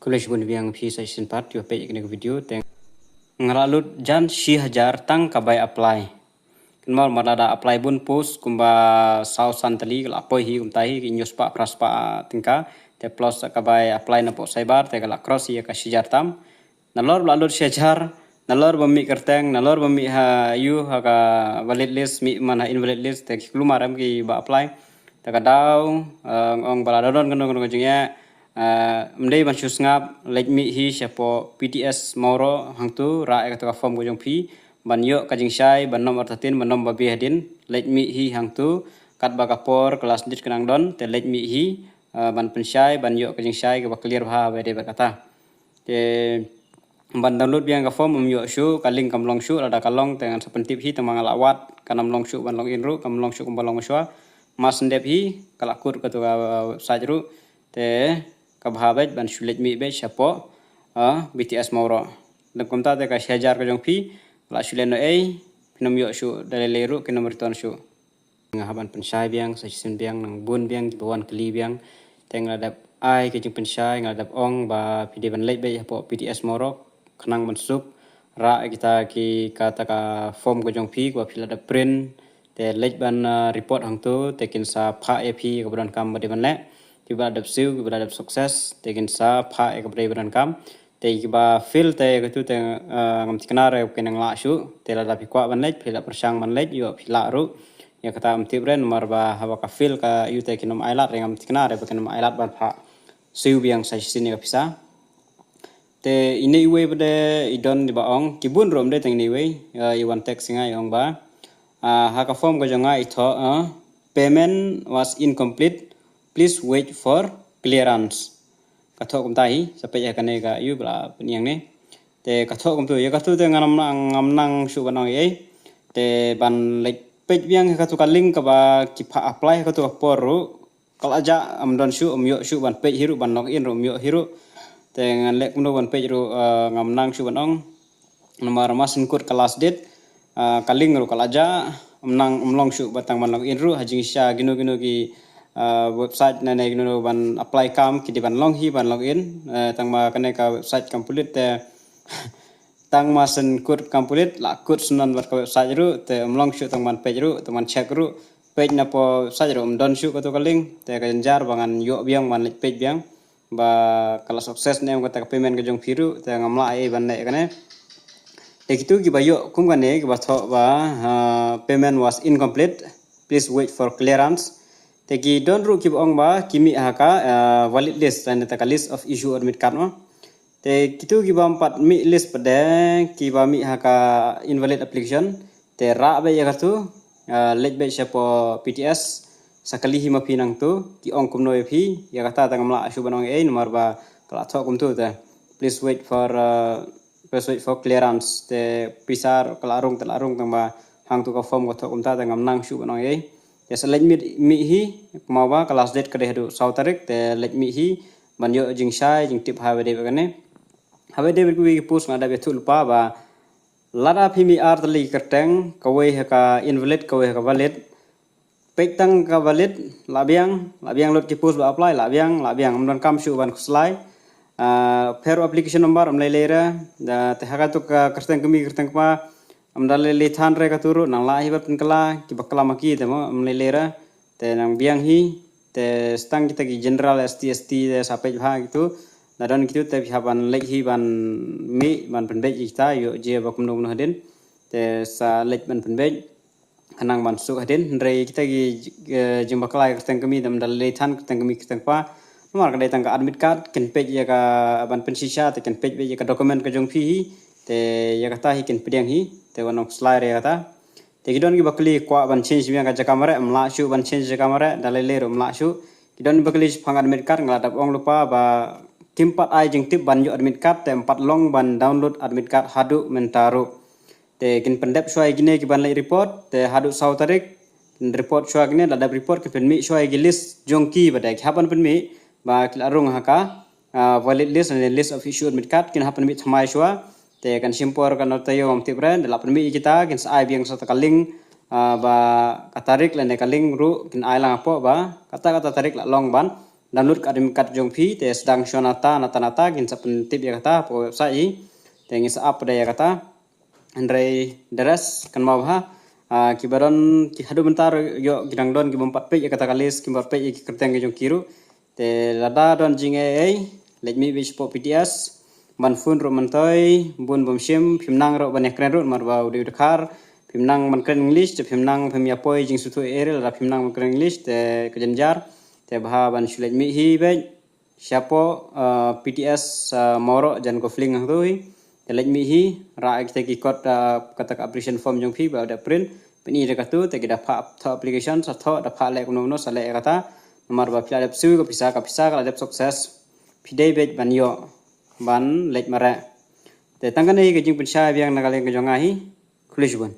College bun biang phi sa sin part yo pe ikne video teng ngaralut jan 6000 tang kabai apply kenmal marada apply bun post kumba sau santali la poi hi kumtai ki news pa praspa tingka te plus kabai apply na po cyber te kala cross ya ka shijar tam nalor lalut shijar nalor bami kerteng nalor bami ha yu ha ka valid list mi mana invalid list te klumaram ki ba apply te kadau ong baladon kono jingya mendai ban chus ngap let mi hi siapo PTS Mauro hangtu ra ka to form go jong phi ban yo ka jing sai ban nomor 13 ban nomor bi hadin let mi hi hangtu kat ba kapor kelas dit kenang don te let mi hi ban pensai ban yo ka jing sai ka ba clear bha ba de ba kata te ban download biang ka form yo shu ka link kam long shu ada kalong dengan sepentip hi temang alawat kanam long shu ban long in ru kam long shu kam long shwa mas ndep hi kala kur ka to website ru te kabhabet ban shulet mi be chapo BTS Mauro dan komta te ka shajar ka jong phi la shulen no ei pinom yo shu dalele ru ke nomor ton shu ngahaban pensai biang sa sin biang nang bun biang bawan kli biang teng ladap ai ke jing pensai ngadap ong ba pide ban let be chapo BTS Mauro khnang ban sup ra kita ki kata ka form ka jong phi ko phi ladap print te let ban report hang tu tekin sa pha ap ka buran kam ba de ban le kiba adap siu kiba adap sukses tekin sa pha ek brai baran kam te kiba fil te tu te ngam tiknare kenang la shu te la dapi kwa ban lek phila persang ban lek yo phila ru ya kata am tibren marba hawa ka fil ka yu te kinom ailat ngam tiknare ba kinom ailat ban pha siu biang sa sini ka pisa te ini we bade idon di baong kibun rom de teng ni we iwan tek singa yong ba ha ka form ga janga itho payment was incomplete. Please wait for clearance. Kathok kum tai sampai ya kane ka yu bla peniang ne. Te kathok kum tu ya kathu te ngam nang su banong ye. Te ban lek page biang kathu ka link ka ba ki pha apply kathu ka poru. Kal aja amdon su yo su ban page hiru ban login ro yo hiru. Te ngan lek kum ban page ru ngam nang su banong. Nomor masin kod kelas date kaling ru kal aja amnang amlong su batang ban login ru hajing sya gino ki website na gino ban apply kam ki ban long hi ban login tang ma kane ka website complete te tang ma sen kod complete la kod sunan bat ka website ru te long shu tang man page ru tang man check ru page na po website ru don shu ka to kaling te ka jar bangan yo biang man lek page biang ba kala sukses ne ka ta payment ka jong phiru te ngamla ai ban ne kane te kitu ki ba yo kum kane ki ba tho ba payment was incomplete, please wait for clearance. Tegi don ru ki ong ba kimi haka valid list and ta list of issue admit card ma te kitu ki ba empat mi list pada ki ba mi haka invalid application te ra ba ya kartu let be siapa PTS sakali hi ma pinang tu ki ong kum no phi ya kata ta ngamla asu banong ei nomor ba kala tho kum tu te please wait for clearance te pisar kelarung telarung tang ba hang tu ka form ko tho kum ta ngam nang su banong ei ya selek mi hi mawa kelas date kade hadu sau tarik te lek mi hi banyo jing sai jing tip hawe de begane hawe de bi post ngada be thul pa ba lada phi mi ar tali kerteng kawe ka invalid kawe ka valid pek tang ka valid labiang lot ki post ba apply labiang amdon kam shu ban slide fair application number am lera da te haka to ka kerteng pa amdale le than re ka turu nang la hi bat kala ki bakla maki te mo amlelera te nang biang hi te stang kita ki general ST te sapai ha gitu dan gitu te haban lek hi ban mi ban penbe kita yo je bakum no hadin te sa lek ban penbe kanang ban su hadin re kita ki jumba kala kerteng kami dam dal le than kerteng kami kerteng pa nomor ka datang ka admit card ken page ya ka ban pensisha te ken page ya ka dokumen ka jong phi te ya kata hi ken pediang hi te wanong slide ya kata te gidon gi bakli kwa ban change biang ka kamera amla shu ban change kamera dalele ro amla shu gidon bakli phang admit card ngadap ong lupa ba timpat ai jing tip ban yo admit card te empat long ban download admit card hadu mentaru te kin pendep shwai gine ki ban lai report te hadu sau tarik report shwa gine ladap report ki pen mi shwai gi list jongki badai hapan pen mi ba kilarung haka valid list and list of issue admit card kin hapan mi thamai shwa te kan simpor kan tayo am tibran la permi kita kin sai biang sa kaling ba katarik le kaling ru kin ai lang po ba kata tarik la long ban download kat jong phi te sedang shonata nata gin sa tip ya kata po website i te ngis up da ya kata Andrei deres kan mau ha kibaron ki hadu bentar yo gidang don ki bompat pe ya kata kalis ki bompat pe ki kerteng jong kiru te lada don jing let me wish po pts man fun ro man toy bun bom shim phimnang ro ban ekran ro mar ba de khar phimnang man kan english te phimnang phim ya poi jing su thu ere la phimnang man kan english te kejenjar te bha ban shulet mi hi be siapo pts moro jan ko fling hang tu let me hi ra ek ki kot kata application form jong phi ba da print peni de katu te da pha application sa tho da pha le kono no sa le kata nomor ba pila dep su ko bisa ka dep sukses pidai bet ban yo ban let mara te tangkan ni ke jing pensya biang nagale ke jonga hi kulis bun